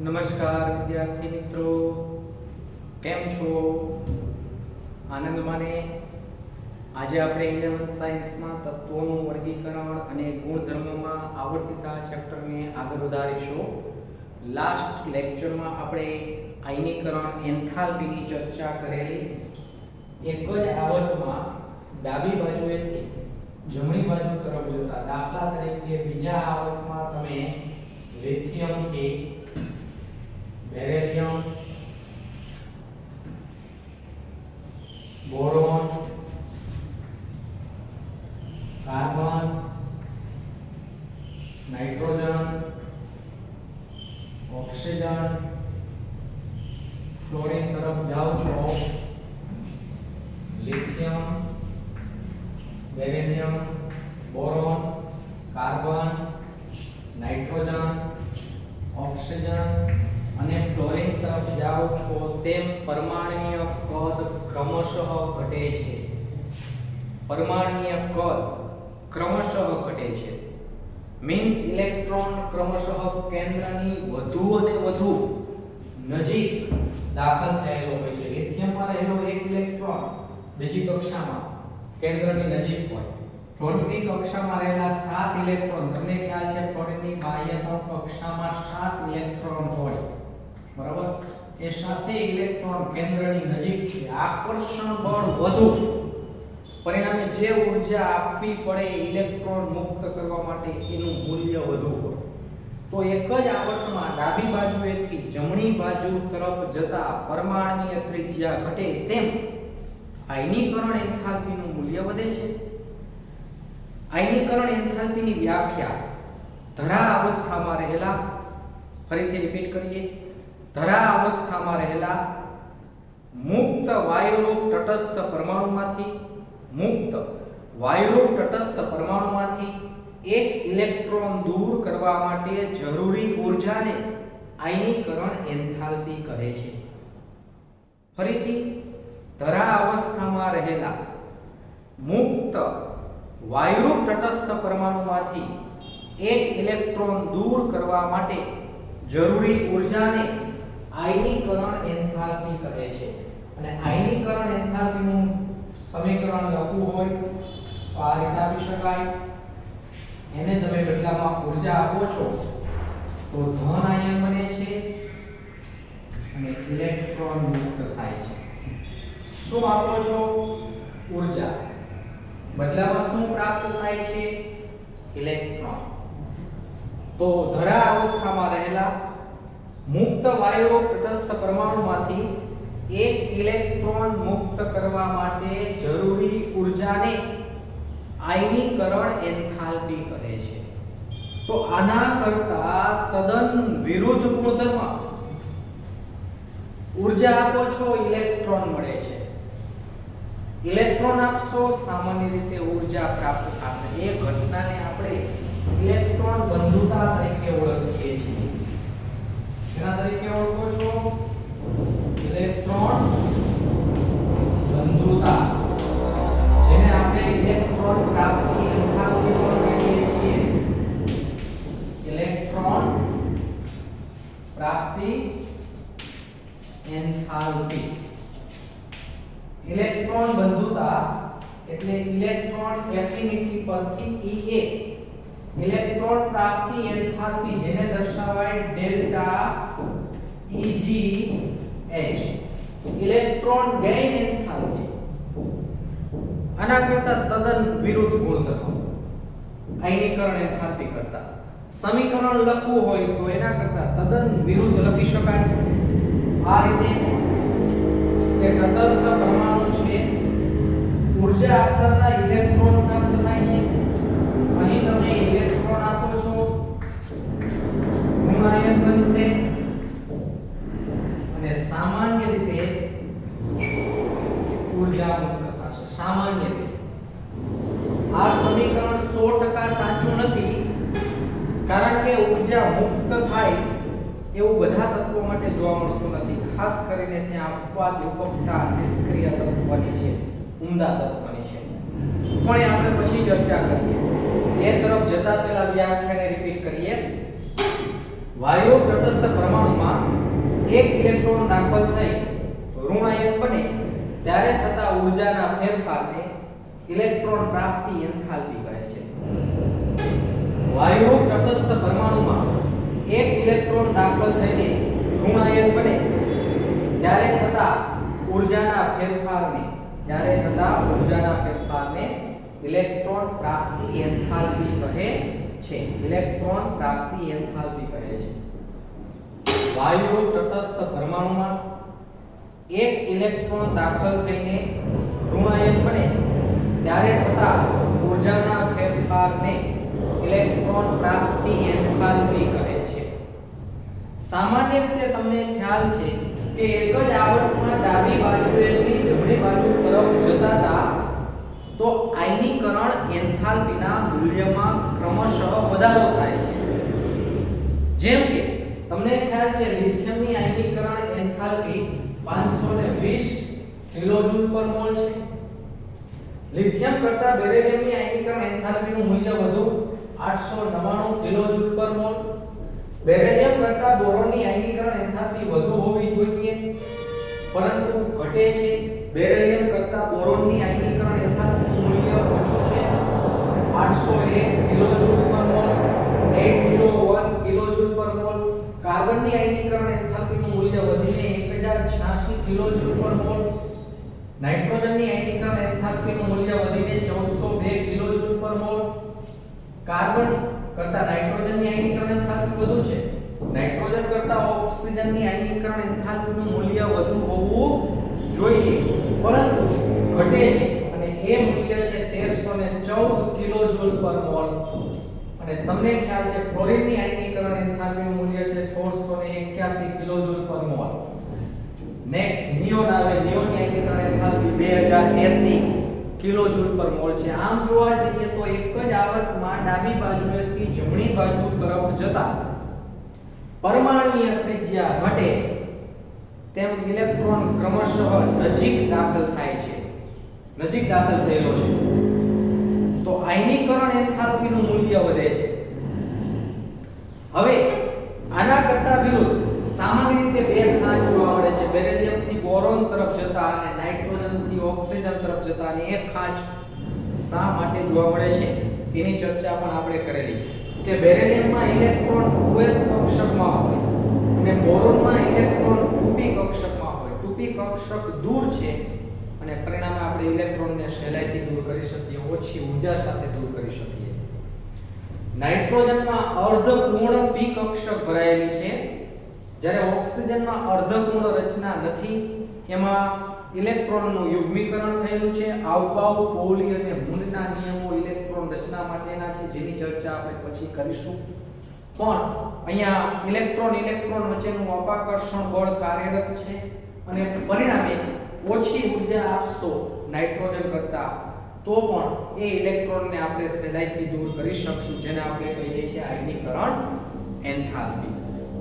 નમસ્કાર વિદ્યાર્થી મિત્રો, કેમ છો? આનંદ માને. આજે આપણે 11th સાયન્સમાં તત્વોનું વર્ગીકરણ અને ગુણધર્મોમાં આવર્તિતા ચેપ્ટરને આગળ વધારીશું. લાસ્ટ લેક્ચરમાં આપણે આયનીકરણ એન્થાલ્પીની ચર્ચા કરેલી. એક જ આવર્તમાં ડાબી બાજુએથી જમણી બાજુ તરફ જતા, દાખલા તરીકે બીજા આવર્તમાં તમે લિથિયમથી beryllium, boron, carbon, nitrogen, oxygen, fluorine તરફ જાઓ છો. Lithium, beryllium, boron, carbon, nitrogen, oxygen અને ફ્લોરિન તરફ જાઓ છો, તેમ પરમાણ્વીય કદ ક્રમશઃ ઘટે છે. પરમાણ્વીય કદ ક્રમશઃ ઘટે છે. મીન્સ ઇલેક્ટ્રોન ક્રમશઃ કેન્દ્રની વધુ અને વધુ નજીક દાખલ થયેલો હોય છે. લિથિયમમાં રહેલો એક ઇલેક્ટ્રોન બીજી કક્ષામાં કેન્દ્રની નજીક હોય. ફ્લોરિનની કક્ષામાં રહેલા 7 ઇલેક્ટ્રોન, તમને ખ્યાલ છે ફ્લોરિનની બાહ્યતમ કક્ષામાં 7 ઇલેક્ટ્રોન હોય, બરાબર? એ 7 ઇલેક્ટ્રોન કેન્દ્રની નજીક છે. આકર્ષણ બળ વધુ, પરિણામે જે ઊર્જા આપવી પડે ઇલેક્ટ્રોન મુક્ત કરવા માટે એનું મૂલ્ય વધુ હોય. તો એક જ આવર્તમાં ડાબી બાજુએથી જમણી બાજુ તરફ જતા પરમાણ્વીય ત્રિજ્યા ઘટે તેમ આયનીકરણ એન્થાલ્પીનું મૂલ્ય વધે છે. આયનીકરણ એન્થાલ્પીની વ્યાખ્યા ધરા અવસ્થામાં રહેલા, ફરીથી રિપીટ કરીએ, ધરા અવસ્થામાં રહેલા મુક્ત વાયુરૂપ તટસ્થ પરમાણુમાંથી એક ઇલેક્ટ્રોન દૂર કરવા માટે જરૂરી ઊર્જાને આયનીકરણ એન્થાલ્પી કહે છે. ફરીથી, ધરા અવસ્થામાં રહેલા મુક્ત વાયુરૂપ તટસ્થ પરમાણુમાંથી એક ઇલેક્ટ્રોન દૂર કરવા માટે જરૂરી ઊર્જાને આયનીકરણ એન્થાલ્પી કહે છે. અને આયનીકરણ એન્થાલ્પીનું સમીકરણ લખવું હોય તો આ રીતે આપી શકાય. એને તમે બદલામાં ઊર્જા આપો છો તો ધન આયન બને છે અને ઇલેક્ટ્રોન મુક્ત થાય છે. શું આપો છો? ઊર્જા. બદલામાં શું પ્રાપ્ત થાય છે? ઇલેક્ટ્રોન. તો ધરા અવસ્થામાં રહેલા મુક્ત વાયુરૂપ તટસ્થ પરમાણુમાંથી એક ઇલેક્ટ્રોન મુક્ત કરવા માટે જરૂરી ઊર્જાને આયનીકરણ એન્થાલ્પી કહે છે. તો આના કરતા તદ્દન વિરુદ્ધ ગુણધર્મ, ઊર્જા આપો છો ઇલેક્ટ્રોન મળે છે. ઇલેક્ટ્રોન આપશો સામાન્ય રીતે ઊર્જા પ્રાપ્ત થશે. એ ઘટનાને આપણે ઇલેક્ટ્રોન બંધુતા તરીકે ઓળખીએ છીએ. શેના તરીકે ઓળખો છો? ઇલેક્ટ્રોન બંધુતા, જેને આપણે ઇલેક્ટ્રોન પ્રાપ્તિ એન્થાલ્પી પણ કહીએ છીએ. ઇલેક્ટ્રોન પ્રાપ્તિ એન્થાલ્પી. ઇલેક્ટ્રોન બંધુતા એટલે ઇલેક્ટ્રોન એફિનિટી પરથી Ea, ઇલેક્ટ્રોન પ્રાપ્તિ એન્થાલ્પી જેને દર્શાવાય delta Eg H. Electron gain enthalpy આના કરતા તદ્દન વિરુદ્ધ ગુણધર્મ, આયનીકરણ એન્થાલ્પી કરતા. સમીકરણ લખવું હોય તો એના કરતા તદ્દન વિરુદ્ધ લખી શકાય. આ રીતે કે તટસ્થ પરમાણુ છે, ઊર્જા આપતા ઇલેક્ટ્રોન પ્રાપ્ત થાય છે. અહીં તમે ઇલેક્ટ્રોન આપો છો, ઋણ આયન બનશે અને સામાન્ય રીતે ઊર્જા મુક્ત થશે. સામાન્ય રીતે આ સમીકરણ 100% સાચું નથી, કારણ કે ઊર્જા મુક્ત થાય એવું બધા તત્વો માટે જોવા મળતું નથી. ખાસ કરીને ત્યાં અપવાદ રૂપકતા નિષ્ક્રિય તત્વની છે, ઉમદા તત્વની છે. પણ એ આપણે પછી ચર્ચા કરીએ. એ તરફ જતા પહેલા વ્યાખ્યાને રિપીટ કરીએ. વાયુ તટસ્થ પરમાણુમાં એક ઇલેક્ટ્રોન દાખલ થઈ ઋણાયન બને ત્યારે થતા ઊર્જાના ફેરફારને ઇલેક્ટ્રોન પ્રાપ્તિ એન્થાલ્પી કહે છે. વાયુ તટસ્થ પરમાણુમાં એક ઇલેક્ટ્રોન દાખલ થઈને ઋણાયન બને ત્યારે થતા ઊર્જાના ફેરફારને ઇલેક્ટ્રોન પ્રાપ્તિ એન્થાલ્પી કહે છે. ઇલેક્ટ્રોન પ્રાપ્તિ એન્થાલ્પી કહે છે. વાયુ તટસ્થ પરમાણુમાં એક ઇલેક્ટ્રોન દાખલ થઈને ઋણાયન બને ત્યારે થતા ઊર્જાના ફેરફારને ઇલેક્ટ્રોન પ્રાપ્તિ એન્થાલ્પી કહે છે. સામાન્ય રીતે તમને ખ્યાલ છે કે એક જ આવર્તમાં ડાબી બાજુએથી જમણી બાજુ તરફ જતા તો આયનીકરણ એન્થાલ્પીના મૂલ્યમાં ક્રમશઃ વધારો થાય છે. જેમ કે તમને ખ્યાલ છે લિથિયમની આયનીકરણ એન્થાલ્પી 520 કિલોજૂલ પર મોલ છે. લિથિયમ કરતા બેરિલિયમની આયનીકરણ એન્થાલ્પીનું મૂલ્ય વધુ 899 કિલોજૂલ પર મોલ. બેરિલિયમ કરતા બોરોનની આયનીકરણ એન્થાલ્પી વધુ હોવી જોઈએ પરંતુ ઘટે છે. બેરિલિયમ કરતા બોરોનની આયનીકરણ એન્થાલ્પીનું મૂલ્ય ઓછું છે 801 કિલોજૂલ પર મોલ. 801 કિલોજૂલ પર મોલ. કાર્બનની આયનીકરણ એન્થાલ્પીનું મૂલ્ય વધીને 1086 કિલોજૂલ પર મોલ. નાઇટ્રોજનની આયનીકરણ એન્થાલ્પીનું મૂલ્ય વધીને 1402 કિલોજૂલ પર મોલ. કાર્બન કરતા નાઇટ્રોજનની આયનીકરણ એન્થાલ્પી વધુ છે. નાઇટ્રોજન કરતા ઓક્સિજનની આયનીકરણ એન્થાલ્પીનું મૂલ્ય વધુ હોવું જોઈએ પરંતુ ઘટે છે અને એ મૂલ્ય છે 1314 કિલોજૂલ પર મોલ. અને તમને ખ્યાલ છે ક્લોરીનની આયનીકરણ એન્થાલ્પીનું મૂલ્ય છે 1681 કિલોજૂલ પર મોલ. નેક્સ્ટ નિયોન આવે. નિયોનની આયનીકરણ એન્થાલ્પી 2080 કિલોજૂલ પર મોલ છે. આમ જોવા જઈએ તો એક જ આવર્તમાં ડાબી બાજુએથી જમણી બાજુ તરફ જતા પરમાણુય ત્રિજ્યા ઘટે તેમ ઇલેક્ટ્રોન ક્રમશઃ નજીક દાખલ થાય છે. નજીક દાખલ થયેલો છે તો આયનીકરણ એન્થાલ્પીનું મૂલ્ય વધે છે. હવે આના કરતા વિરુદ્ધ સામાન્ય રીતે બે ખાંચ જોવા મળે છે. બેરિલિયમ થી બોરોન તરફ જતા અને નાઇટ્રોજન થી ઓક્સિજન તરફ જતા અને એક ખાંચ શા માટે જોવા મળે છે એની ચર્ચા પણ આપણે કરેલી કે બેરિલિયમમાં ઇલેક્ટ્રોન 2s કક્ષકમાં હોય અને બોરોનમાં ઇલેક્ટ્રોન 2p કક્ષકમાં હોય. 2p કક્ષક દૂર છે અને પરિણામે આપણે ઇલેક્ટ્રોનને સહેલાઈથી દૂર કરી શકીએ, ઓછી ઊર્જા સાથે દૂર કરી શકીએ. નાઇટ્રોજનમાં અર્ધપૂર્ણ p કક્ષક ભરાયેલી છે જ્યારે ઓક્સિજનમાં અર્ધપૂર્ણ રચના નથી. એમાં ઇલેક્ટ્રોનનું યુગ્મીકરણ થયેલું છે. આવબાવ, પોલી અને મૂંડના નિયમો ઇલેક્ટ્રોન રચના માટેના છે જેની ચર્ચા આપણે પછી કરીશું. પણ અહીંયા ઇલેક્ટ્રોન વચ્ચેનું અપાકર્ષણ બળ કાર્યરત છે અને પરિણામે ઓછી ઊર્જા આપશો નાઇટ્રોજન કરતા તો પણ એ ઇલેક્ટ્રોનને આપણે સહેલાઈથી દૂર કરી શકશું જેને આપણે કહીએ છીએ આયનીકરણ એન્થાલ્પી.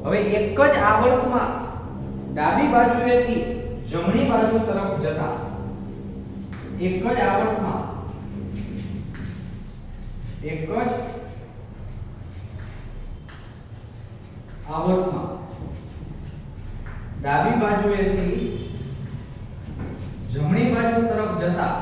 હવે એક જ આવર્તમાં ડાબી બાજુએથી જમણી બાજુ તરફ જતા એક જ આવર્તમાં ડાબી બાજુએથી જમણી બાજુ તરફ જતા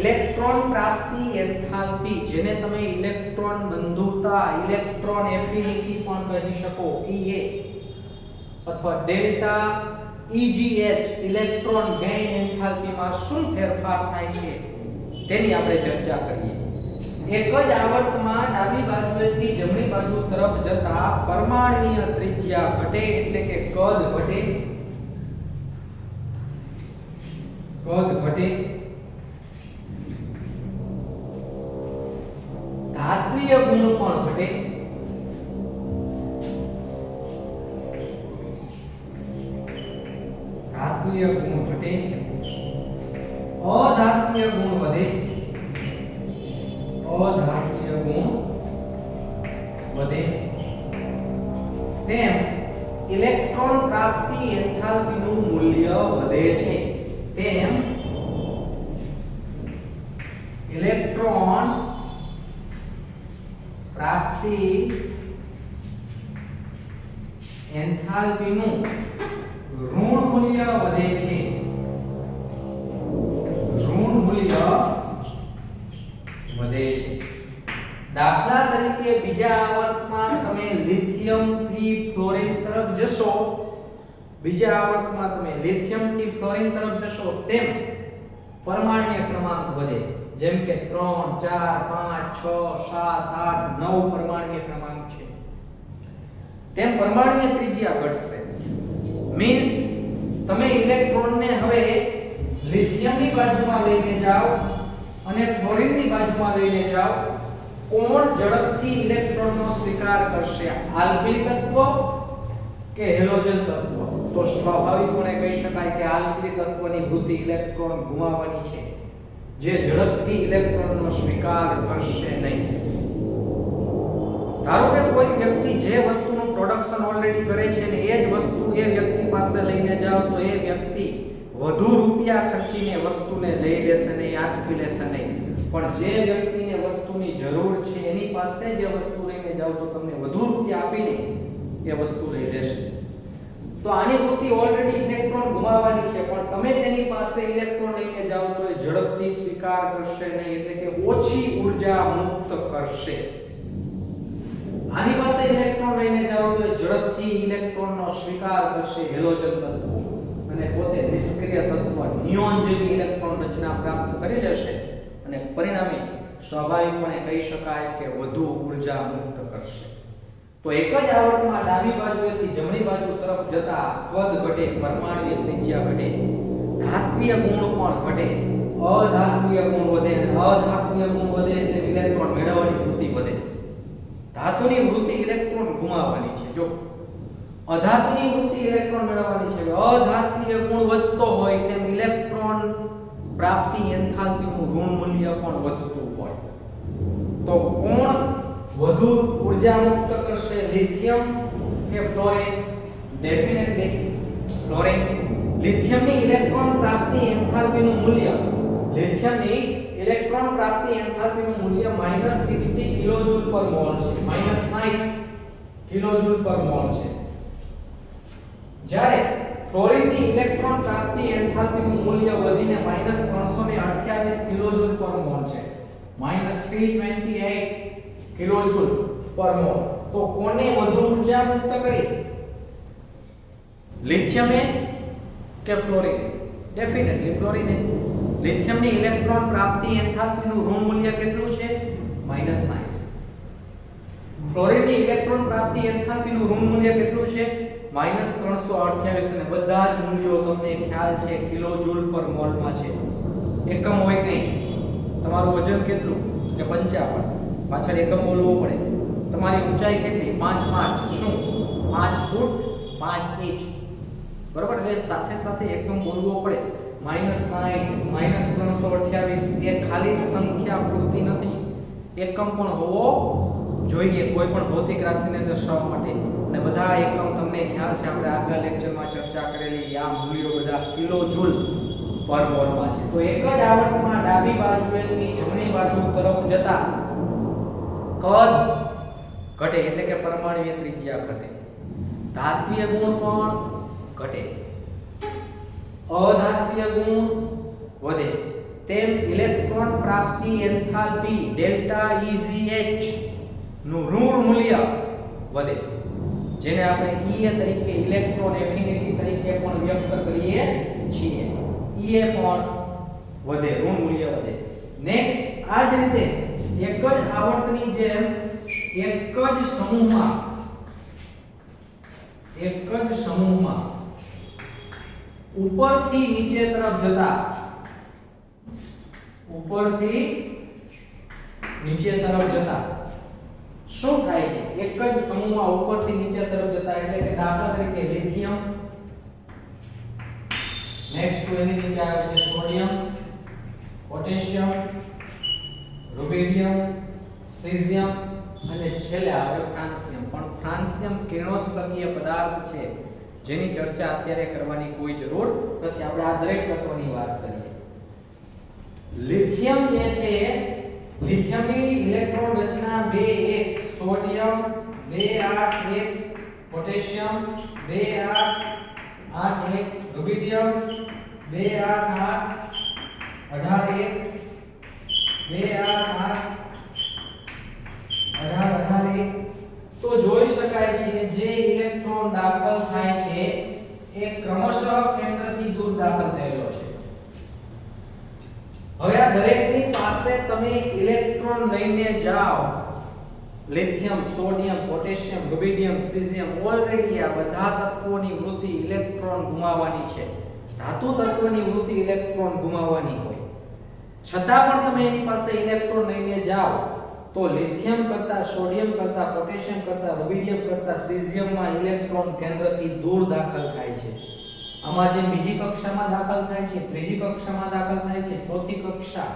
ઇલેક્ટ્રોન પ્રાપ્તિ એન્થાલ્પી જેને તમે ઇલેક્ટ્રોન બંધુતા, ઇલેક્ટ્રોન એફિનિટી પણ કહી શકો, EA અથવા ડેલ્ટા EGH ઇલેક્ટ્રોન ગેઇન એન્થાલ્પીમાં શું ફેરફાર થાય છે તેની આપણે ચર્ચા કરીએ. એક જ આવર્તમાં ડાબી બાજુએથી જમણી બાજુ તરફ જતા પરમાણુય ત્રિજ્યા ઘટે એટલે કે કદ ઘટે. ધાત્વિય ગુણ પણ ઘટે. ધાત્વિય ગુણ ઘટે, અધાત્વિય ગુણ વધે. તેમ ઇલેક્ટ્રોન પ્રાપ્તિ એન્થાલ્પીનું મૂલ્ય વધે છે. તેમ ઇલેક્ટ્રોન પ્રાપ્તિ એન્થાલ્પીનું ઋણ મૂલ્ય વધે છે. ઋણ મૂલ્ય વધે છે. દાખલા તરીકે બીજા આવર્તમાં તમે લિથિયમ થી ફ્લોરિન તરફ જશો, બીજા આવર્તમાં તમે લિથિયમ થી ફ્લોરિન તરફ જશો તેમ પરમાણ્વીય ક્રમાંક વધે. જેમ કે 3 4 5 6 7 8 9 પરમાણ્વીય ક્રમાંક છે, તેમ પરમાણ્વીય ત્રિજ્યા ઘટશે. મીન્સ તમે ઇલેક્ટ્રોનને હવે લિથિયમની બાજુમાં લઈને જાઓ અને ફ્લોરિનની બાજુમાં લઈને જાઓ, કોણ ઝડપથી ઇલેક્ટ્રોનનો સ્વીકાર કરશે? આલ્કલી તત્વ કે હેલોજન તત્વ? તો સ્વાભાવિકપણે કહી શકાય કે આલ્કલી તત્વની વૃત્તિ ઇલેક્ટ્રોન ગુમાવવાની છે, જે ઝડપથી ઇલેક્ટ્રોનનો સ્વીકાર કરશે નહીં. ધારો કે કોઈ વ્યક્તિ જે વસ્તુનું પ્રોડક્શન ઓલરેડી કરે છે ને એ જ વસ્તુ એ વ્યક્તિ પાસે લઈને જાઓ તો એ વ્યક્તિ વધુ રૂપિયા ખર્ચીને વસ્તુને લઈ લેશે નહીં, આંચકી લેશે નહીં. પણ જે વ્યક્તિને વસ્તુની જરૂર છે એની પાસે જે વસ્તુ લઈને જાઓ તો તમને વધુ રૂપિયા આપીને એ વસ્તુ લઈ લેશે. તો આની વૃત્તિ ઓલરેડી ઇલેક્ટ્રોન ગુમાવવાની છે, પણ તમે તેની પાસે ઇલેક્ટ્રોન લઈને જાઓ તો એ ઝડપથી સ્વીકાર કરશે નહીં, એટલે કે ઓછી ઊર્જા મુક્ત કરશે. આની પાસે ઇલેક્ટ્રોન લઈને જાઓ તો એ ઝડપથી ઇલેક્ટ્રોનનો સ્વીકાર કરશે, હેલોજન તત્વ, અને પોતે નિષ્ક્રિય તત્વ નિયોન જેવી ઇલેક્ટ્રોન રચના પ્રાપ્ત કરી લેશે અને પરિણામે સ્વાભાવિકપણે કહી શકાય કે વધુ ઊર્જા મુક્ત કરશે. તો એક જ આવર્તમાં ડાબી બાજુએથી જમણી બાજુ તરફ જતા કદ ઘટે, પરમાણ્વીય ત્રિજ્યા ઘટે, ધાત્વીય ગુણ પણ ઘટે, અધાત્વીય ગુણ વધે, અને અધાત્વીય ગુણ વધે એટલે ઇલેક્ટ્રોન મેળવવાની વૃત્તિ વધે. ધાતુની વૃત્તિ ઇલેક્ટ્રોન ગુમાવવાની છે, જો અધાતુની વૃત્તિ ઇલેક્ટ્રોન મેળવવાની છે. અધાત્વીય ગુણ વધતો હોય તેમ ઇલેક્ટ્રોન પ્રાપ્તિ એન્થાલ્પીનું ઋણ મૂલ્ય પણ વધતું હોય. તો કોણ વધુ ઊર્જા મુક્ત કરશે, લિથિયમ કે ફ્લોરિન? Definitely fluorine. લિથિયમની ઇલેક્ટ્રોન પ્રાપ્તિ એન્થાલ્પીનું મૂલ્ય, લિથિયમની ઇલેક્ટ્રોન પ્રાપ્તિ એન્થાલ્પીનું મૂલ્ય -60 કિલોજૂલ પર મોલ છે, -60 કિલોજૂલ પર મોલ છે. જ્યારે ફ્લોરિનની ઇલેક્ટ્રોન પ્રાપ્તિ એન્થાલ્પીનું મૂલ્ય વધીને -328 કિલોજૂલ પર મોલ છે, -328 કિલોજૂલ પર મોલ. તો કોને વધુ ઊર્જા મુક્ત કરી, લિથિયમે કે ફ્લોરિને? ડેફિનેટલી ફ્લોરિને. લિથિયમની ઇલેક્ટ્રોન પ્રાપ્તિ એન્થાલ્પીનું ઋણ મૂલ્ય કેટલું છે? -60. ફ્લોરિનની ઇલેક્ટ્રોન પ્રાપ્તિ એન્થાલ્પીનું ઋણ મૂલ્ય કેટલું છે? -328. અને બધા જ મૂલ્યો તમને ખ્યાલ છે કિલોજૂલ પર મોલમાં છે. એકમ હોય નહીં. તમારું વજન કેટલું? કે 55. પાછળ એકમ બોલવો પડે. તમારી ઊંચાઈ કેટલી? 5 શું? 5 ફૂટ 5 ઇંચ. બરોબર? એટલે સાથે સાથે એકમ બોલવો પડે. -60 -328 એ ખાલી સંખ્યા પૂરતી નથી, એકમ પણ હોવો જોઈએ કોઈ પણ ભૌતિક રાશિને દર્શાવવા માટે. અને બધા એકમ તમને ખ્યાલ છે, આપણે આગલા લેક્ચરમાં ચર્ચા કરેલી આ મૂલ્યો બધા કિલોજૂલ પર મોલમાં છે. તો એક જ આવર્તમાં ડાબી બાજુએથી જમણી બાજુ તરફ જતા કદ ઘટે, એટલે કે પરમાણ્વીય ત્રિજ્યા ઘટે, ધાત્વીય ગુણ પણ ઘટે, અધાત્વીય ગુણ વધે. તેમ ઇલેક્ટ્રોન પ્રાપ્તિ એન્થાલ્પી ડેલ્ટા EgH નું ઋણ મૂલ્ય વધે, જેને આપણે EA તરીકે ઇલેક્ટ્રોન એફિનિટી તરીકે પણ વ્યક્ત કરીએ છીએ. EA પણ વધે, ઋણ મૂલ્ય વધે. નેક્સ્ટ આ જ રીતે એક જ આવર્તની જેમ એક જ સમૂહમાં ઉપરથી નીચે તરફ જતા શું થાય છે? એક જ સમૂહમાં ઉપરથી નીચે તરફ જતા એટલે કે દાખલા તરીકે લિથિયમ, નેક્સ્ટ એની નીચે આવે છે સોડિયમ, પોટેશિયમ, રૂબિડિયમ, સીઝિયમ અને છેલ્લે આવે ફ્રાન્સિયમ. પણ ફ્રાન્સિયમ કિરણોત્સર્ગીય પદાર્થ છે જેની ચર્ચા અત્યારે કરવાની કોઈ જરૂર નથી. આપણે આ દરેક તત્વોની વાત કરીએ. લિથિયમ જે છે, લિથિયમની ઇલેક્ટ્રોન રચના 2 1, સોડિયમ 2 8 1 પોટેશિયમ 2 8 8 1 રુબિડિયમ 2 8 8 18 1 2 8 8 18 1 તો જોઈ શકાય છે જે ઇલેક્ટ્રોન દાખલ થાય છે એ ક્રમશઃ કેન્દ્રથી દૂર દાખલ થયેલો છે. હવે આ દરેકની પાસે તમે એક ઇલેક્ટ્રોન લઈને જાઓ. Lithium, sodium, potassium, rubidium, caesium already આ બધા તત્વોની વૃત્તિ ઇલેક્ટ્રોન ગુમાવવાની છે. ધાતુ તત્વની વૃત્તિ ઇલેક્ટ્રોન ગુમાવવાની હોય. છતાં પણ તમે એની પાસે ઇલેક્ટ્રોન લઈને જાઓ તો લિથિયમ કરતા, સોડિયમ કરતા, પોટેશિયમ કરતા, રુબિડિયમ કરતા સીઝિયમમાં ઇલેક્ટ્રોન કેન્દ્રથી દૂર દાખલ થાય છે. આમાં જે બીજી કક્ષામાં દાખલ થાય છે, ત્રીજી કક્ષામાં દાખલ થાય છે, ચોથી કક્ષા,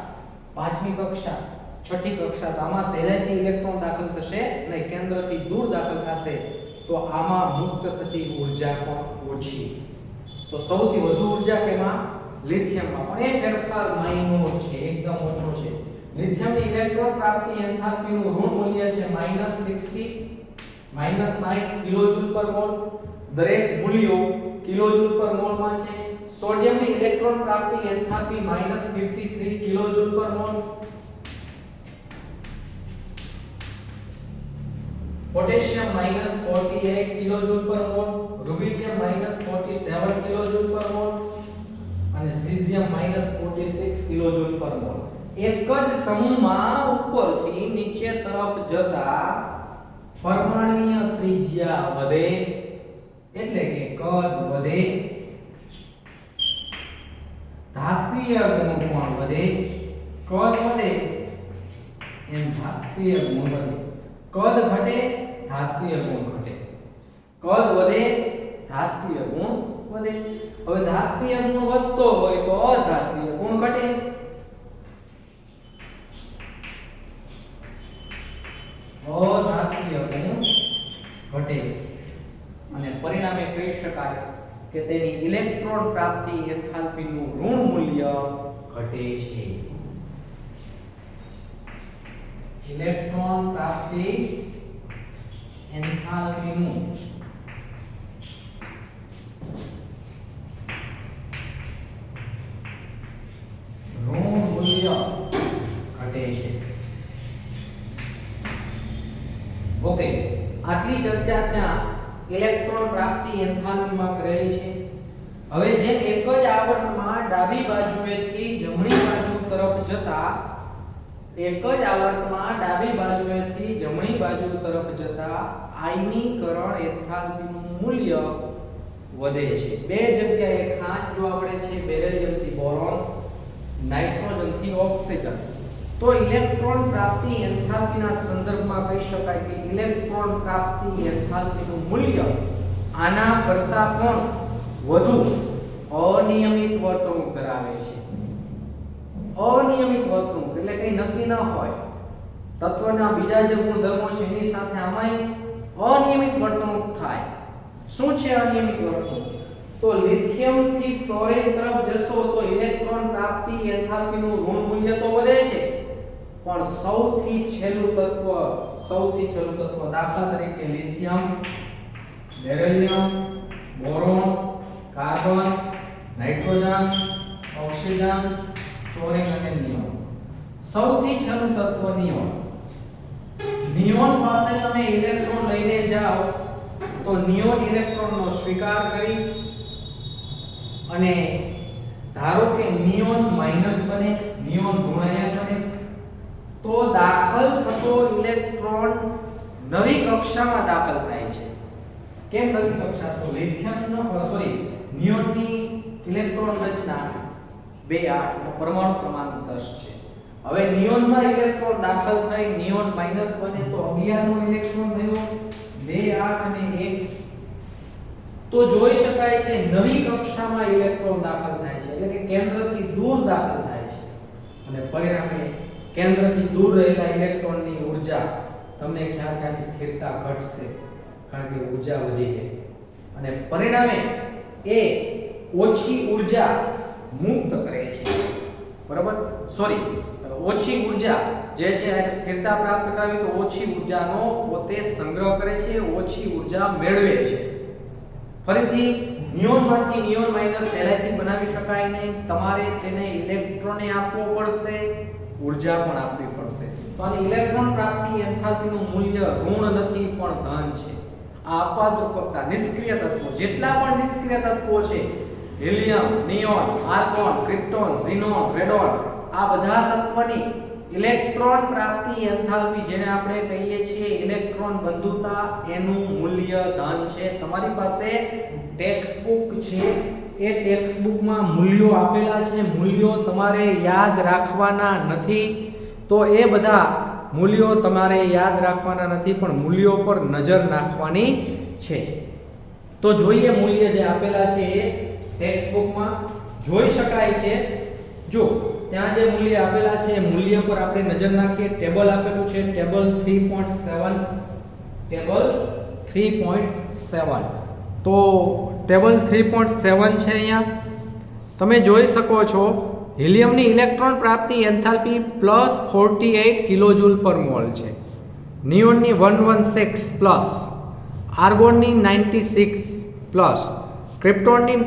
પાંચમી કક્ષા, છઠ્ઠી કક્ષા, તો આમાં સહેલાઈથી ઇલેક્ટ્રોન દાખલ થશે અને કેન્દ્રથી દૂર દાખલ થશે તો આમાં મુક્ત થતી ઊર્જા પણ ઓછી. તો સૌથી વધુ ઊર્જા કેમાં? લિથિયમમાં. પણ એ ફેરફાર માઇનોર છે, એકદમ ઓછો છે. લિથિયમની ઇલેક્ટ્રોન પ્રાપ્તિ એન્થાલ્પીનું ઋણ મૂલ્ય છે -60 -60 કિલોજૂલ પર મોલ. દરેક મૂલ્યો કિલોજૂલ પર મોલ માં છે. સોડિયમની ઇલેક્ટ્રોન પ્રાપ્તિ એન્થાલ્પી -53 કિલોજૂલ પર મોલ. પોટેશિયમ -48 કિલોજૂલ પર મોલ, રુબિડિયમ -47 કિલોજૂલ પર મોલ અને સીઝિયમ -46 કિલોજૂલ પર મોલ. એક જ સમૂહમાં ઉપરથી નીચે તરફ જતા પરમાણુય ત્રિજ્યા વધે એટલે કે કદ વધે, ધાત્વિય ગુણ પણ વધે. કદ વધે એમ ધાત્વિય ગુણ વધે. કદ ઘટે, ધાત્વિય ગુણ ઘટે. કદ વધે, ધાત્વિય ગુણ વધે. હવે ધાત્વિય ગુણ વધતો હોય તો અધાત્વિય ગુણ ઘટે. અધાત્વિય ગુણ ઘટે અને પરિણામે કહી શકાય કે તેની ઇલેક્ટ્રોન પ્રાપ્તિ એન્થાલ્પીનું ઋણ મૂલ્ય ઘટે છે. ઇલેક્ટ્રોન પ્રાપ્તિ એન્થાલ્પીનું ઋણ મૂલ્ય ઘટે છે. ઓકે, આટલી ચર્ચા ત્યાં ઇલેક્ટ્રોન પ્રાપ્તિ એન્થાલ્પીમાં કરેલી છે. હવે જેમ એક જ આવર્તમાં ડાબી બાજુએથી જમણી બાજુ તરફ જતા આયનીકરણ એન્થાલ્પીનું મૂલ્ય વધે છે. બે જગ્યાએ ખાંચ જોવા મળે છે, બેરિલિયમથી બોરોન, નાઇટ્રોજનથી ઓક્સિજન. તો ઇલેક્ટ્રોન પ્રાપ્તિ એન્થાલ્પીના સંદર્ભમાં કહી શકાય કે ઇલેક્ટ્રોન પ્રાપ્તિ એન્થાલ્પીનું મૂલ્ય આના કરતાં પણ વધુ અનિયમિત વર્તણૂક ધરાવે છે. અનિયમિત વર્તણૂક એટલે કંઈ નક્કી ન હોય. તત્વના બીજા જે ગુણધર્મો છે એની સાથે આમાંય અનિયમિત વર્તણૂક થાય. શું છે અનિયમિત વર્તણૂક? તો લિથિયમ થી ફ્લોરિન તરફ જશો તો ઇલેક્ટ્રોન પ્રાપ્તિ એન્થાલ્પીનું ઋણ મૂલ્ય તો વધે છે, પણ સૌથી છેલ્લું તત્વ દાખલા તરીકે lithium, beryllium, boron, carbon, nitrogen, oxygen, fluorine અને નિયોન. સૌથી છેલ્લું તત્વ નિયોન. નિયોન પાસે તમે ઇલેક્ટ્રોન લઈને જાઓ તો નિયોન ઇલેક્ટ્રોનનો સ્વીકાર કરી અને ધારો કે નિયોન માઈનસ બને, નિયોન ઋણાયન બને, તો દાખલ થતો ઇલેક્ટ્રોન નવી કક્ષામાં દાખલ થાય છે. કેમ નવી કક્ષા? તો લિથિયમનો નિયોનની ઇલેક્ટ્રોન રચના 2 8 પરમાણુ ક્રમાંક 10 છે. હવે નિયોનમાં ઇલેક્ટ્રોન દાખલ થઈ નિયોન માઈનસ બને તો 11 નો ઇલેક્ટ્રોન થયો, 2 8 અને 1. તો જોઈ શકાય છે નવી કક્ષામાં ઇલેક્ટ્રોન દાખલ થાય છે એટલે કે કેન્દ્રથી દૂર દાખલ થાય છે અને પરિણામે કેન્દ્રથી દૂર રહેલા ઇલેક્ટ્રોનની ઊર્જા તમને ખ્યાલ છે આની સ્થિરતા ઘટશે કારણ કે ઊર્જા વધી ગઈ અને પરિણામે એ ઓછી ઊર્જા મુક્ત કરે છે. બરાબર? ઓછી ઉર્જા જે છે એક સ્થિરતા પ્રાપ્ત કરાવી તો ઓછી ઉર્જાનો પોતે સંગ્રહ કરે છે, ઓછી ઉર્જા મેળવે છે. ફરીથી નિયોનમાંથી નિયોન માઈનસ સહેલાઈથી બનાવી શકાય નહીં. તમારે તેને ઇલેક્ટ્રોને આપવો પડશે, ઉર્જા પણ આપવી પડશે. તો આની ઇલેક્ટ્રોન પ્રાપ્તિ એન્થાલ્પીનું મૂલ્ય ઋણ નથી પણ ધન છે. આ અપાદ્રુપકતા નિષ્ક્રિય તત્વો, જેટલા પણ નિષ્ક્રિય તત્વો છે, helium, neon, argon, krypton, xenon, radon, આ બધા તત્વની ઇલેક્ટ્રોન પ્રાપ્તિ એન્થાલ્પી જેને આપણે કહીએ છીએ ઇલેક્ટ્રોન બંધુતા, એનું મૂલ્ય ધન છે. તમારી પાસે ટેક્સ્ટ બુક છે, એ ટેક્સ્ટ બુકમાં મૂલ્યો આપેલા છે. મૂલ્યો તમારે યાદ રાખવાના નથી, તો એ બધા મૂલ્યો તમારે યાદ રાખવાના નથી, પણ મૂલ્યો પર નજર નાખવાની છે. તો જોઈએ મૂલ્ય જે આપેલા છે એ ટેક્સ્ટ બુકમાં જોઈ શકાય છે. જો ત્યાં જે મૂલ્ય આપેલા છે એ મૂલ્ય પર આપણે નજર નાખીએ. ટેબલ આપેલું છે, ટેબલ 3.7, ટેબલ 3.7. તો ટેબલ 3.7 છે. અહીંયા તમે જોઈ શકો છો હિલિયમની ઇલેક્ટ્રોન પ્રાપ્તિ એન્થાલ્પી +48 કિલોજૂલ પર મોલ છે. નિયોનની 116 પ્લસ, આર્ગોનની 96 પ્લસ, ક્રિપ્ટોનની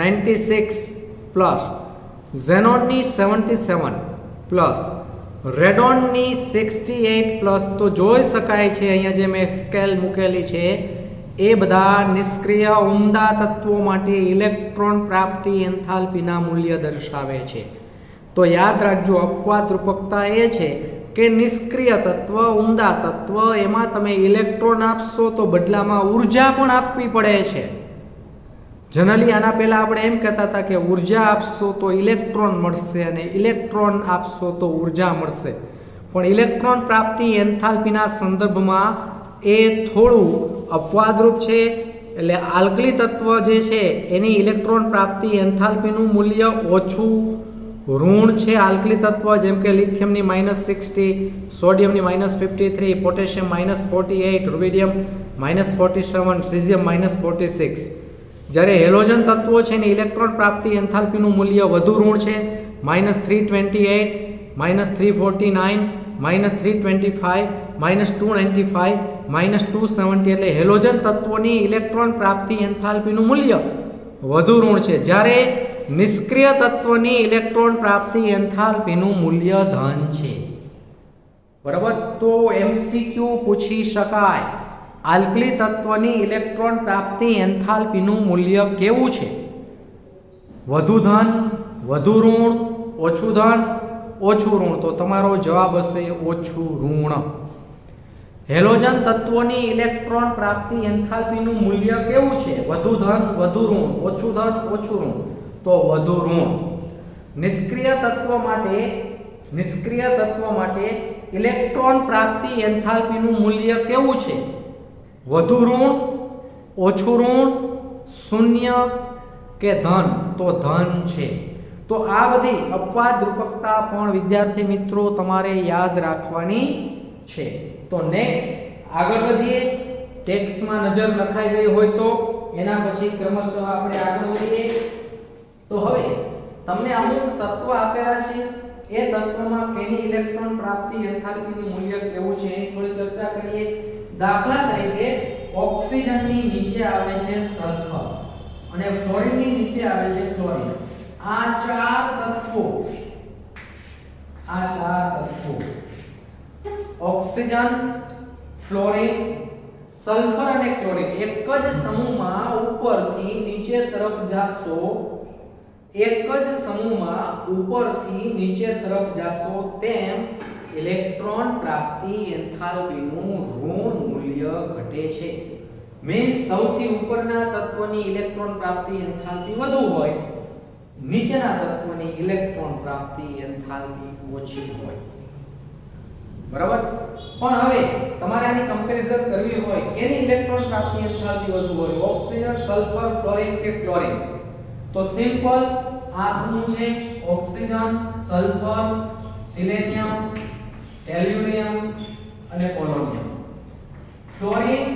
96 પ્લસ, ઝેનોનની 77 પ્લસ, રેડોનની 68 પ્લસ. તો જોઈ શકાય છે અહીંયા જે મેં સ્કેલ મૂકેલી છે એ બધા નિષ્ક્રિય ઉમદા તત્વો માટે ઇલેક્ટ્રોન પ્રાપ્તિ એન્થાલ્પીના મૂલ્ય દર્શાવે છે. તો યાદ રાખજો, અપવાદરૂપકતા એ છે કે નિષ્ક્રિય તત્વ, ઉમદા તત્વ, એમાં તમે ઇલેક્ટ્રોન આપશો તો બદલામાં ઉર્જા પણ આપવી પડે છે. જનરલી આના પહેલા આપણે એમ કહેતા હતા કે ઉર્જા આપશો તો ઇલેક્ટ્રોન મળશે અને ઇલેક્ટ્રોન આપશો તો ઉર્જા મળશે. પણ ઇલેક્ટ્રોન પ્રાપ્તિ એન્થાલ્પીના સંદર્ભમાં એ થોડું અપવાદરૂપ છે. એટલે આલ્કલી તત્વ જે છે એની ઇલેક્ટ્રોન પ્રાપ્તિ એન્થાલ્પીનું મૂલ્ય ઓછું ઋણ છે. આલ્કલી તત્વ જેમ કે લિથિયમની -60, સોડિયમની -53, પોટેશિયમ -48, રુબિડિયમ -47, સીઝિયમ -46. જ્યારે હેલોજન તત્વો છે એની ઇલેક્ટ્રોન પ્રાપ્તિ એન્થાલ્પીનું મૂલ્ય વધુ ઋણ છે. -328, -349, -325, -295, -270. એટલે હેલોજન તત્વોની ઇલેક્ટ્રોન પ્રાપ્તિ એન્થાલ્પીનું મૂલ્ય વધુ ઋણ છે, જ્યારે નિષ્ક્રિય તત્વની ઇલેક્ટ્રોન પ્રાપ્તિ એન્થાલ્પીનું મૂલ્ય ધન છે. બરાબર. તો એમસીક્યુ પૂછી શકાય, આલ્કલી તત્વની ઇલેક્ટ્રોન પ્રાપ્તિ એન્થાલ્પીનું મૂલ્ય કેવું છે? વધુ ધન, વધુ ઋણ, ઓછું ધન, ઓછું ઋણ. તો તમારો જવાબ હશે ઓછું ઋણ. હેલોજન તત્વોની ઇલેક્ટ્રોન પ્રાપ્તિ એન્થાલ્પીનું મૂલ્ય કેવું છે? વધુ ધન, વધુ ઋણ, ઓછું ધન, ઓછું ઋણ. તો વધુ ઋણ. નિષ્ક્રિય તત્વ માટે ઇલેક્ટ્રોન પ્રાપ્તિ એન્થાલ્પીનું મૂલ્ય કેવું છે? વધુ ઋણ, ઓછું ઋણ, શૂન્ય કે ધન? તો ધન છે. તો આ બધી અપવાદરૂપકતા પણ વિદ્યાર્થી મિત્રો તમારે યાદ રાખવાની છે. તો નેક્સ્ટ આગળ વધીએ. ટેક્સ્ટમાં નજર નખાઈ ગઈ હોય તો એના પછી ક્રમશઃ આપણે આગળ વધીએ. તો હવે તમને અમુક તત્વ આપેલા છે, એ તત્વમાં કેની ઇલેક્ટ્રોન પ્રાપ્તિ એન્થાલ્પીનું મૂલ્ય કેવું છે એની થોડી ચર્ચા કરીએ. દાખલા તરીકે ઓક્સિજનની નીચે આવે છે સલ્ફર અને ફ્લોરિનની નીચે આવે છે ક્લોરીન. આ ચાર તત્વો ઓક્સિજન, ફ્લોરિન, સલ્ફર અને ક્લોરીન એક જ સમૂહમાં ઉપરથી નીચે તરફ જાશો તેમ ઇલેક્ટ્રોન પ્રાપ્તિ એન્થાલ્પીનું ઋણ મૂલ્ય ઘટે છે. મીન્સ સૌથી ઉપરના તત્વની ઇલેક્ટ્રોન પ્રાપ્તિ એન્થાલ્પી વધુ હોય, નીચેના તત્વની ઇલેક્ટ્રોન પ્રાપ્તિ એન્થાલ્પી ઓછી હોય. બરાબર. પણ હવે તમારે આની કમ્પેરિઝન કરવી હોય કેની ઇલેક્ટ્રોન પ્રાપ્તિ એન્થાલ્પી વધુ હોય, ઓક્સિજન, સલ્ફર, ફ્લોરિન કે ક્લોરીન? તો સિમ્પલ આ સમૂહ છે ઓક્સિજન, સલ્ફર, સિલેનિયમ, એલ્યુમિનિયમ અને polonium. Fluorine,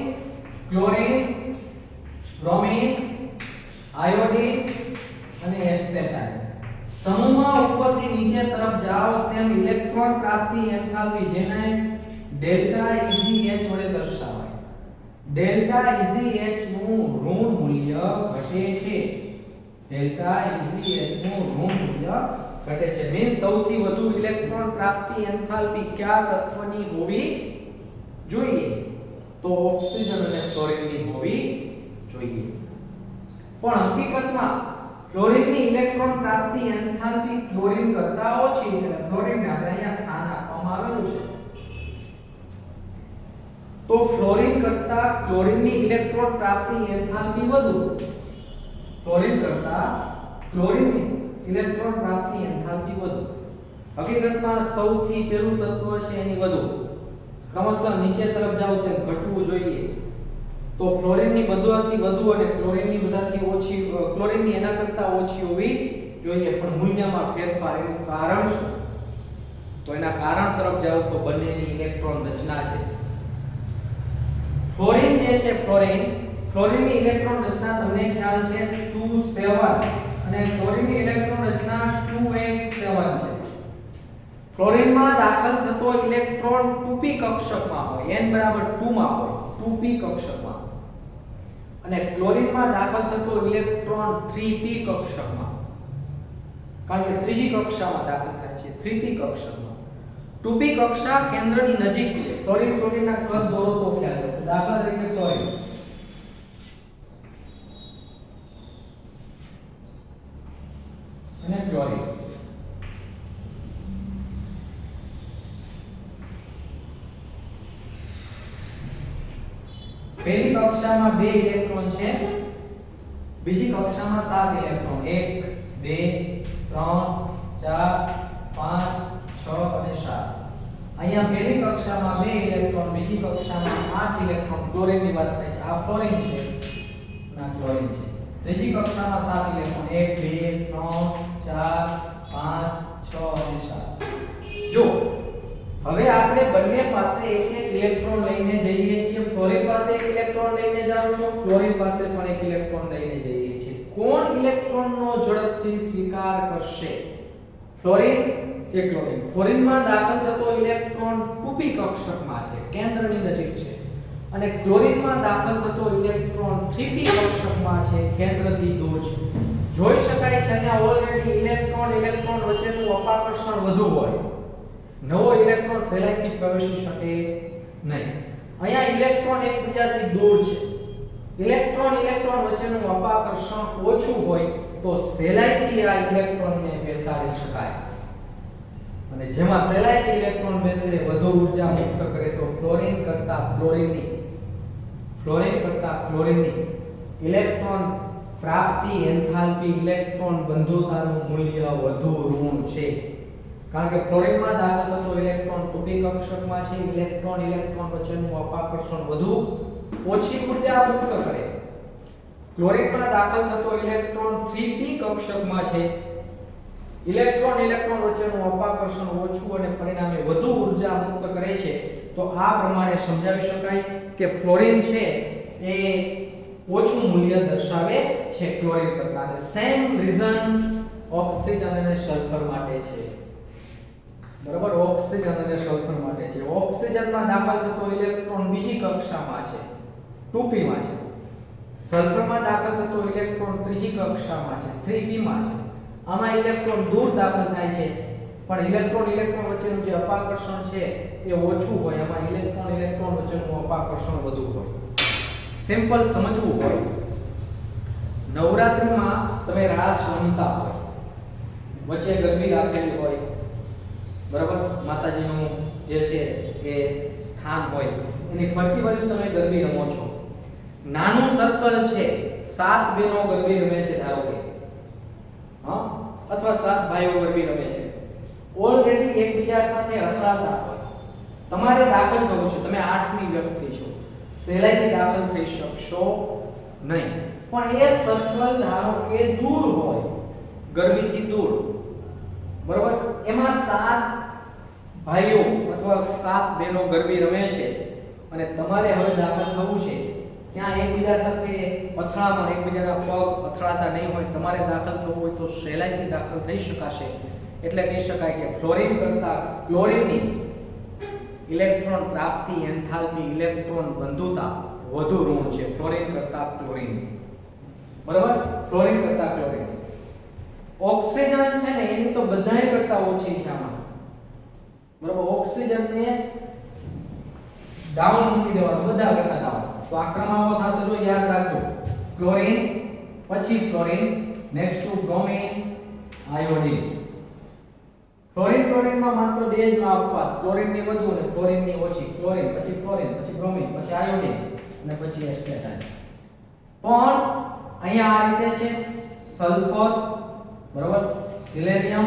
chlorine, bromine, iodine અને એસ્ટેટાઇન. સમૂહમાં ઉપરથી નીચે તરફ જાઓ તેમ ઇલેક્ટ્રોન ડેલ્ટા EZH વડે દર્શાવાય. ડેલ્ટા EZH નું ઋણ મૂલ્ય ઘટે છે. ડેલ્ટા EZH નું ઋણ મૂલ્ય ઘટે છે. મીન્સ સૌથી વધુ ઇલેક્ટ્રોન પ્રાપ્તિ એન્થાલ્પી કયા તત્વની હોવી જોઈએ? તો ઓક્સિજન અને ફ્લોરિનની હોવી જોઈએ. પણ હકીકતમાં ફ્લોરિનની ઇલેક્ટ્રોન પ્રાપ્તિ એન્થાલ્પી ક્લોરીન કરતા ઓછી છે. ફ્લોરિનને આપણે અહીંયા સ્થાન આપવામાં આવેલું છે. તો ફ્લોરિન કરતા ક્લોરીનની ઇલેક્ટ્રોન પ્રાપ્તિ એન્થાલ્પી વધુ. ફ્લોરિન કરતા ક્લોરીનની ઇલેક્ટ્રોન પ્રાપ્તિ એન્થાલ્પી વધુ. હકીકતમાં સૌથી પહેલું તત્વ છે એની વધુ. ક્રમશઃ નીચે તરફ જાવ તેમ ઘટવું જોઈએ. તો ફ્લોરિનની બધાથી વધુ અને ક્લોરીનની બધાથી ઓછી, ક્લોરીનની એના કરતા ઓછી હોવી જોઈએ. પણ મૂલ્યમાં ફેરફાર. એનું કારણ શું? તો એના કારણ તરફ જાવ તો બંનેની ઇલેક્ટ્રોન રચના છે. ફ્લોરિન જે છે, ફ્લોરિનની ઇલેક્ટ્રોન રચના તમને ખ્યાલ છે 2 7 અને ક્લોરીનની ઇલેક્ટ્રોન રચના 2 8 7 છે. ક્લોરીનમાં દાખલ થતો ઇલેક્ટ્રોન 2p કક્ષકમાં હોય, n બરાબર 2 માં હોય, 2p કક્ષકમાં. અને ક્લોરીનમાં દાખલ થતો ઇલેક્ટ્રોન 3p કક્ષકમાં, કારણ કે ત્રીજી કક્ષામાં દાખલ થાય છે 3p કક્ષકમાં. 2p કક્ષા કેન્દ્રની નજીક છે. ક્લોરીનના કદ દોરો તો ખ્યાલ હશે. દાખલા તરીકે ક્લોરીન અને ક્લોરીન. પહેલી કક્ષામાં 2 ઇલેક્ટ્રોન છે, બીજી કક્ષામાં 7 ઇલેક્ટ્રોન. 1 2 3 4 5 6 અને 7. અહીંયા પહેલી કક્ષામાં 2 ઇલેક્ટ્રોન, બીજી કક્ષામાં 8 ઇલેક્ટ્રોન. ક્લોરીનની વાત થાય છે. આ ફ્લોરિન છે, ના ક્લોરીન છે. ત્રીજી કક્ષામાં 7 ઇલેક્ટ્રોન. 1 2 3 4 5 6 અને 7. જો હવે આપણે બંને પાસે એક ઇલેક્ટ્રોન લઈને જઈએ છીએ. ફ્લોરિન પાસે એક ઇલેક્ટ્રોન લઈને જાવ છો, ક્લોરીન પાસે પણ એક ઇલેક્ટ્રોન લઈને જઈએ છીએ. કોણ ઇલેક્ટ્રોનનો ઝડપથી સ્વીકાર કરશે? ફ્લોરિન કે ક્લોરીન? ફ્લોરિનમાં દાખલ થતો ઇલેક્ટ્રોન 2p કક્ષકમાં છે, કેન્દ્રની નજીક છે. અને ક્લોરીનમાં દાખલ થતો ઇલેક્ટ્રોન 3p કક્ષકમાં છે, કેન્દ્રથી દૂર છે. જોઈ શકાય છે અહીંયા ઓલરેડી ઇલેક્ટ્રોન વચ્ચેનું અપાકર્ષણ વધુ હોય. નવો ઇલેક્ટ્રોન સહેલાઈથી પ્રવેશી શકે નહીં. અહીંયા ઇલેક્ટ્રોન એકબીજાથી દૂર છે. ઇલેક્ટ્રોન વચ્ચેનું અપાકર્ષણ ઓછું હોય તો સહેલાઈથી આ ઇલેક્ટ્રોનને બેસાડી શકાય. અને જેમાં સહેલાઈથી ઇલેક્ટ્રોન બેસે, વધુ ઊર્જા મુક્ત કરે તો ફ્લોરિન કરતા ક્લોરીનની ઇલેક્ટ્રોન પ્રાપ્તિ એન્થાલ્પી, ઇલેક્ટ્રોન બંધુતાનું મૂલ્ય વધુ ઋણ છે. કારણ કે ફ્લોરિનમાં દાખલ થતો ઇલેક્ટ્રોન 2p કક્ષકમાં છે. ઇલેક્ટ્રોન વચ્ચેનું અપાકર્ષણ વધુ, ઓછી ઊર્જા મુક્ત કરે. ક્લોરીનમાં દાખલ થતો ઇલેક્ટ્રોન 3p કક્ષકમાં છે. ઇલેક્ટ્રોન વચ્ચેનું અપાકર્ષણ ઓછું અને પરિણામે વધુ ઊર્જા મુક્ત કરે છે. તો આ પ્રમાણે સમજાવી શકાય કે ફ્લોરિન છે એ ઓછું મૂલ્ય દર્શાવે છે ક્લોરીન કરતા. અને સેમ રીઝન ઓક્સિજન અને સલ્ફર માટે છે. બરાબર, ઓક્સિજન અને સલ્ફર માટે છે. ઓક્સિજનમાં દાખલ થતો ઇલેક્ટ્રોન બીજી કક્ષામાં છે, 2p માં છે. સલ્ફરમાં દાખલ થતો ઇલેક્ટ્રોન ત્રીજી કક્ષામાં છે, 3p માં છે. આમાં ઇલેક્ટ્રોન દૂર દાખલ થાય છે, પણ ઇલેક્ટ્રોન વચ્ચેનું જે અપાકર્ષણ છે એ ઓછું હોય. આમાં ઇલેક્ટ્રોન વચ્ચેનું અપાકર્ષણ વધુ હોય. સિમ્પલ સમજવું હોય, નવરાત્રિમાં તમે રાસ રમતા હોય, વચ્ચે ગરબી રાખેલી હોય, બરાબર, માતાજીનું જે છે એ સ્થાન હોય, એની ફરતી બાજુ તમે ગરબી રમો છો. નાનું સર્કલ છે, 7 બહેનો ગરબી રમે છે ધારો કે, હા, અથવા 7 ભાઈઓ ગરબી રમે છે. ઓલરેડી એકબીજા સાથે અથડાતા હોય. તમારે દાખલ થવું છે, તમે 8મી વ્યક્તિ છો, સહેલાઈથી દાખલ થઈ શકશો નહીં. પણ એ સર્કલ ધારો કે દૂર હોય, ગરબીથી દૂર, બરાબર, એમાં 7 ભાઈઓ અથવા 7 બહેનો ગરબી રમે છે અને તમારે હવે દાખલ થવું છે. ત્યાં એકબીજા સાથે અથડામણ, એકબીજાના પગ અથડાતા નહીં હોય, તમારે દાખલ થવું હોય તો સહેલાઈથી દાખલ થઈ શકાશે. એટલે કહી શકાય કે ફ્લોરિન કરતા ક્લોરીનની ઇલેક્ટ્રોન પ્રાપ્તિ, એન્થાલ્પી, ઇલેક્ટ્રોન બંધુતા વધુ ઋણ છે ફ્લોરિન કરતા ક્લોરીન. બરાબર, ફ્લોરિન કરતા ક્લોરીન. ઓક્સિજન છે ને એની તો બધાય કરતા ઓછી છે આમાં. બરાબર, ઓક્સિજન ને ડાઉન મૂકી દેવાનું, બધા કરતા ડાઉન. તો આ ક્રમ આવો થશે, જો યાદ રાખજો. ક્લોરીન, પછી fluorine, next to bromine, iodine. Fluorine ક્લોરીનમાં માત્ર બે જ આપવાત, ક્લોરીન ની વધુ અને ફ્લોરિન ની ઓછી. ક્લોરીન, પછી ફ્લોરિન, પછી બ્રોમિન, પછી આયોડિન અને પછી એસ્કેટાઇન. પણ અહીંયા આ રીતે છે સલ્ફર, બરાબર, સિલેનિયમ,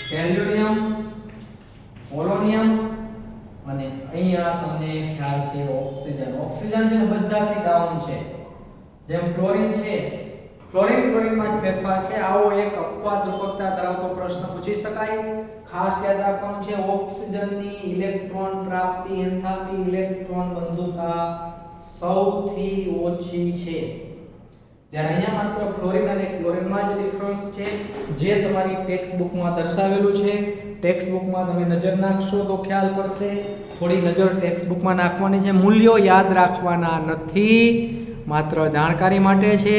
ટેલ્યુરિયમ, પોલોનિયમ અને અહીંયા તમને ખ્યાલ છે ઓક્સિજન. ઓક્સિજન છે ને બધાથી ડાઉન છે. જેમ ક્લોરીન છે, ક્લોરીન ક્લોરીનમાં જ ફેરફાર છે. આવો એક અપવાદ રૂપકતા ધરાવતો પ્રશ્ન પૂછી શકાય. ખાસ યાદ રાખવાનું છે ઓક્સિજનની ઇલેક્ટ્રોન પ્રાપ્તિ, એન્થાલ્પી, ઇલેક્ટ્રોન બંધુતા સૌથી ઓછી છે. ત્યારે અહીંયા માત્ર ફ્લોરિન અને ક્લોરીનમાં જ ડિફરન્સ છે, જે તમારી ટેક્સ્ટ બુકમાં દર્શાવેલું છે. ટેક્સ્ટ બુકમાં તમે નજર નાખશો તો ખ્યાલ પડશે. થોડી નજર ટેક્સ્ટ બુકમાં નાખવાની છે. મૂલ્યો યાદ રાખવાના નથી, માત્ર જાણકારી માટે છે.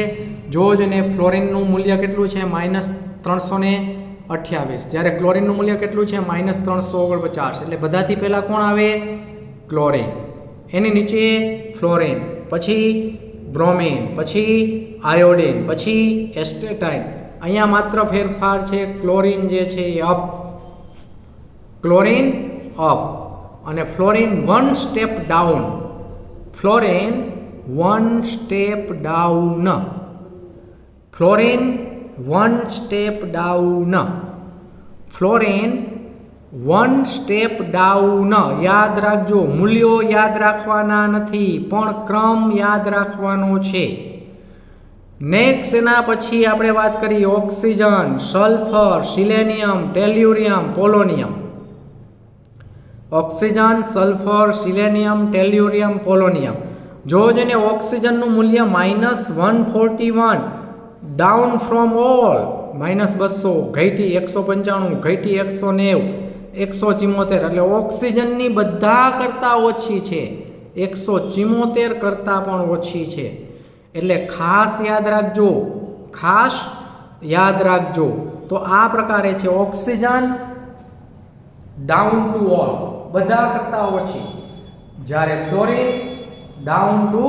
જોજ અને ફ્લોરિનનું મૂલ્ય કેટલું છે -328, જ્યારે ક્લોરીનનું મૂલ્ય કેટલું છે -349. એટલે બધાથી પહેલા કોણ આવે? ક્લોરીન, એની નીચે ફ્લોરિન, પછી બ્રોમિન, પછી આયોડિન, પછી એસ્ટેટાઇન. અહીંયા માત્ર ફેરફાર છે ક્લોરીન જે છે એ અપ, ક્લોરીન અપ અને fluorine 1 step down. Fluorine 1 step down, fluorine 1 step down, fluorine 1 step down. યાદ રાખજો, મૂલ્યો યાદ રાખવાના નથી, પણ ક્રમ યાદ રાખવાનો છે. નેક્સ્ટ એના પછી આપણે વાત કરી oxygen, sulphur, selenium, tellurium, polonium. Oxygen, sulphur, selenium, tellurium, polonium. જો જેને ઓક્સિજનનું મૂલ્ય -141 ડાઉન ફ્રોમ ઓલ, -200 ઘટી 195 ઘટી 190 174, એટલે ઓક્સિજનની બધા કરતા ઓછી છે, 174 કરતા પણ ઓછી છે. એટલે ખાસ યાદ રાખજો, ખાસ યાદ રાખજો. તો આ પ્રકારે છે ઓક્સિજન ડાઉન ટુ ઓલ, બધા કરતા ઓછી, જ્યારે ફ્લોરિન ડાઉન ટુ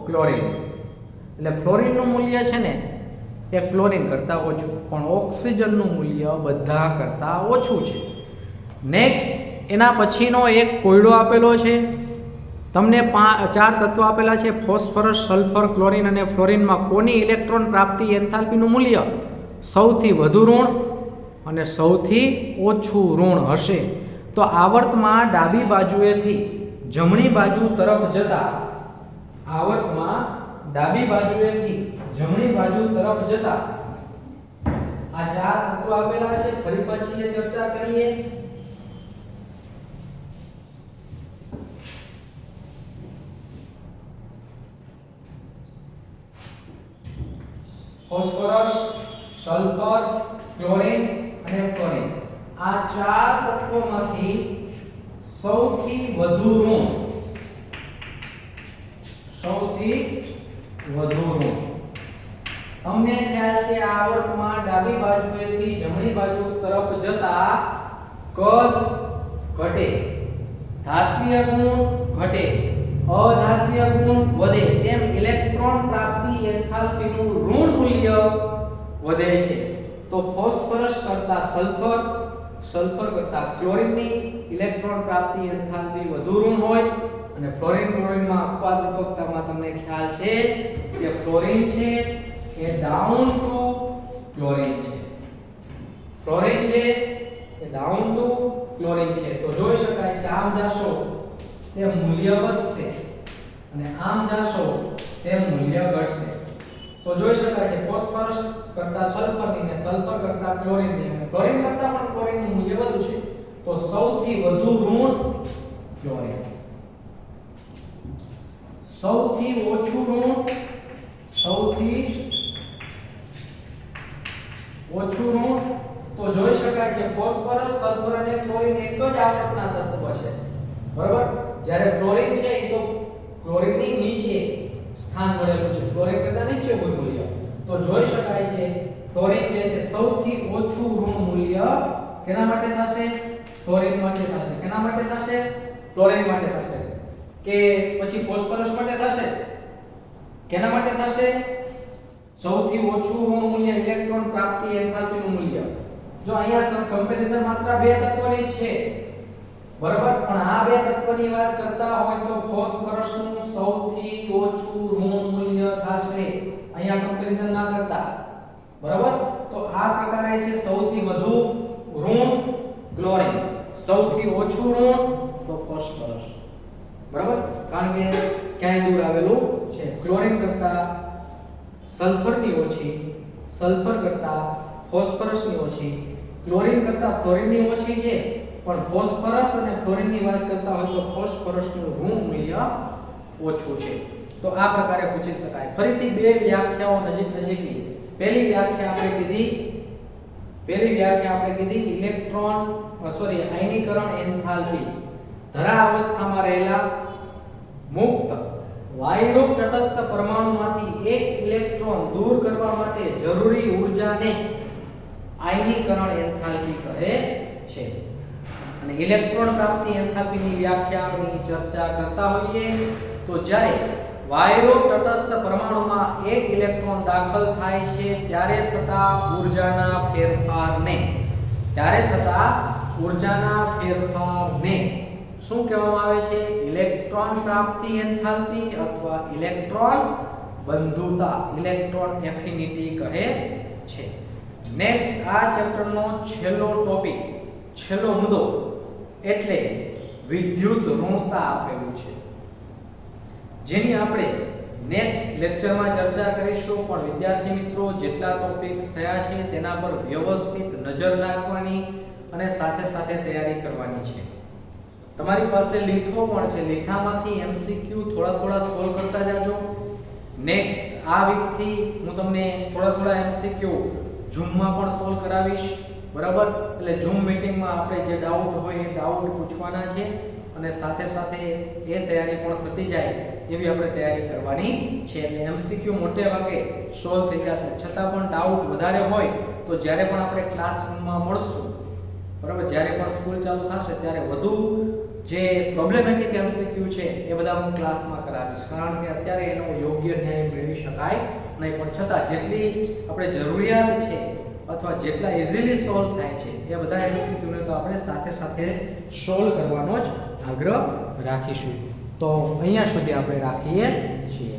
ક્લોરીન. એટલે ફ્લોરિનનું મૂલ્ય છે ને એ ક્લોરીન કરતા ઓછું, પણ ઓક્સિજનનું મૂલ્ય બધા કરતા ઓછું છે. નેક્સ્ટ એના પછીનો એક કોયડો આપેલો છે. તમને 4 તત્વો આપેલા છે, ફોસ્ફરસ, સલ્ફર, ક્લોરીન અને ફ્લોરિનમાં કોની ઇલેક્ટ્રોન પ્રાપ્તિ, એન્થાલ્પીનું મૂલ્ય સૌથી વધુ ઋણ અને સૌથી ઓછું ઋણ હશે? તો આવર્તમાં ડાબી બાજુએથી જમણી બાજુ તરફ જતા, આવર્તમાં ડાબી બાજુએથી જમણી બાજુ તરફ જતા આ 4 તત્વો આપેલા છે. ફરી પછી એ ચર્ચા કરીએ. ફોસ્ફરસ, સલ્ફર, ક્લોરીન અને ફ્લોરિન, આ 4 તત્વોમાંથી સૌથી વધુ ઋણ, સૌથી વધુ ઋણ. તમને ખ્યાલ છે આવર્તમાં ડાબી બાજુએથી જમણી બાજુ તરફ જતા કદ ઘટે, ધાત્વિય ગુણ ઘટે, અધાત્વિય ગુણ વધે, તેમ ઇલેક્ટ્રોન પ્રાપ્તિ, એન્થાલ્પીનું ઋણ મૂલ્ય વધે છે. તો ફોસ્ફરસ કરતા સલ્ફર, સલ્ફર કરતા ક્લોરીનની ઇલેક્ટ્રોન પ્રાપ્તિ, એન્થાલ્પી વધુ ઋણ હોય અને ફ્લોરિન ક્લોરીનમાં અપવાદ રૂપકતામાં તમને ખ્યાલ છે કે ફ્લોરિન છે એ ડાઉન ટુ ક્લોરીન છે, ફ્લોરિન છે એ ડાઉન ટુ ક્લોરીન છે. તો જોઈ શકાય છે આમ જાશો તેમ મૂલ્ય વધશે અને આમ જાશો તેમ મૂલ્ય ઘટશે. તો જોઈ શકાય છે ફોસ્ફરસ કરતા સલ્ફરની ને સલ્ફર કરતા ક્લોરીનની અને ક્લોરીન કરતા પણ ક્લોરીનનું મૂલ્ય વધુ છે. તો સૌથી વધુ ઋણ ક્લોરીન, સૌથી ઓછું ઋણ, સૌથી ઓછું ઋણ. તો જોઈ શકાય છે ફોસ્ફરસ, સલ્ફર અને ક્લોરીન એક જ આવર્તના તત્વ છે. બરાબર. જ્યારે ક્લોરીન છે એ તો ક્લોરીનની નીચે સ્થાન મળેલું છે, ક્લોરીન કરતા નીચે કોઈ મૂલ્ય. તો જોઈ શકાય છે ક્લોરીન જે છે સૌથી ઓછું ઋણ મૂલ્ય કેના માટે થશે? ક્લોરીન માટે થશે. કેના માટે થશે? ક્લોરીન માટે થશે. કે પછી ફોસ્ફરસ માટે થશે? કેના માટે થશે? સૌથી ઓછું ઋણ મૂલ્ય ઇલેક્ટ્રોન પ્રાપ્તિ એન્થાલ્પીનું મૂલ્ય. જો અહીંયા કમ્પેરિઝન માત્ર બે તત્વની છે, બરાબર, પણ આ બે તત્વની વાત કરતા હોય તો ફોસ્ફરસનું સૌથી ઓછું ઋણ મૂલ્ય થશે. અહીંયા કમ્પેરિઝન ના કરતા, બરાબર. તો આ પ્રકારે છે સૌથી વધુ ઋણ ક્લોરીન, સૌથી ઓછું ઋણ તો ફોસ્ફરસ, બરાબર. કારણ કે ક્યાંય દૂર આવેલું છે. ક્લોરીન કરતા સલ્ફરની ઓછી, સલ્ફર કરતા ફોસ્ફરસની ઓછી, ક્લોરીન કરતા ફ્લોરીનની ઓછી છે, પણ ફોસ્ફરસ અને ફ્લોરીનની વાત કરતા હોય તો ફોસ્ફરસનું ઋણ મૂલ્ય ઓછું છે. તો આ પ્રકારે પૂછી શકાય. ફરીથી બે વ્યાખ્યાઓ નજીકની. પહેલી વ્યાખ્યા આપણે કીધી ઇલેક્ટ્રોન આયનીકરણ એન્થાલ્પી. ધરા અવસ્થામાં રહેલા મુક્ત વાયુરૂપ તટસ્થ પરમાણુમાંથી એક ઇલેક્ટ્રોન દૂર કરવા માટે જરૂરી ઊર્જાને આયનીકરણ એન્થાલ્પી કહે છે. અને ઇલેક્ટ્રોન પ્રાપ્તિ એન્થાલ્પીની વ્યાખ્યાની ચર્ચા કરતા હોઈએ તો જ્યારે વાયુરૂપ તટસ્થ પરમાણુમાં એક ઇલેક્ટ્રોન દાખલ થાય છે ત્યારે થતા ઊર્જાના ફેરફારને શું કહેવામાં આવે છે? ઇલેક્ટ્રોન પ્રાપ્તિ એન્થાલ્પી અથવા ઇલેક્ટ્રોન બંધુતા, ઇલેક્ટ્રોન એફિનિટી કહે છે. નેક્સ્ટ આ ચેપ્ટરનો છેલ્લો ટોપિક, છેલ્લો મુદ્દો એટલે વિદ્યુત ઋણતા આપેલું છે, જેની આપણે નેક્સ્ટ લેક્ચરમાં ચર્ચા કરીશું. પણ વિદ્યાર્થી મિત્રો, જેટલા ટોપિક્સ થયા છે તેના પર વ્યવસ્થિત નજર નાખવાની અને સાથે સાથે તૈયારી કરવાની છે. તમારી પાસે લીખો પણ છે, લીખામાંથી MCQ થોડા સોલ્વ કરતા જાજો. નેક્સ્ટ આ વીકથી હું તમને થોડા MCQ ઝૂમમાં પણ સોલ્વ કરાવીશ, બરાબર. એટલે ઝૂમ મીટિંગમાં આપણે જે ડાઉટ હોય એ ડાઉટ પૂછવાના છે અને સાથે સાથે એ તૈયારી પણ થતી જાય એવી આપણે તૈયારી કરવાની છે. એટલે MCQ મોટે ભાગે સોલ્વ થઈ જશે. છતાં પણ ડાઉટ વધારે હોય તો જ્યારે પણ આપણે ક્લાસરૂમમાં મળશું, બરાબર, જ્યારે પણ સ્કૂલ ચાલુ થશે ત્યારે વધુ જે પ્રોબ્લેમેટિક MCQ છે એ બધા હું ક્લાસમાં કરાવીશ. કારણ કે અત્યારે એનો યોગ્ય ન્યાય મેળવી શકાય નહીં, પણ છતાં જેટલી આપણે જરૂરિયાત છે અથવા જેટલા ઇઝીલી સોલ્વ થાય છે એ બધા MCQ ને તો આપણે સાથે સાથે સોલ્વ કરવાનો જ આગ્રહ રાખીશું. તો અહીંયા સુધી આપણે રાખીએ છીએ.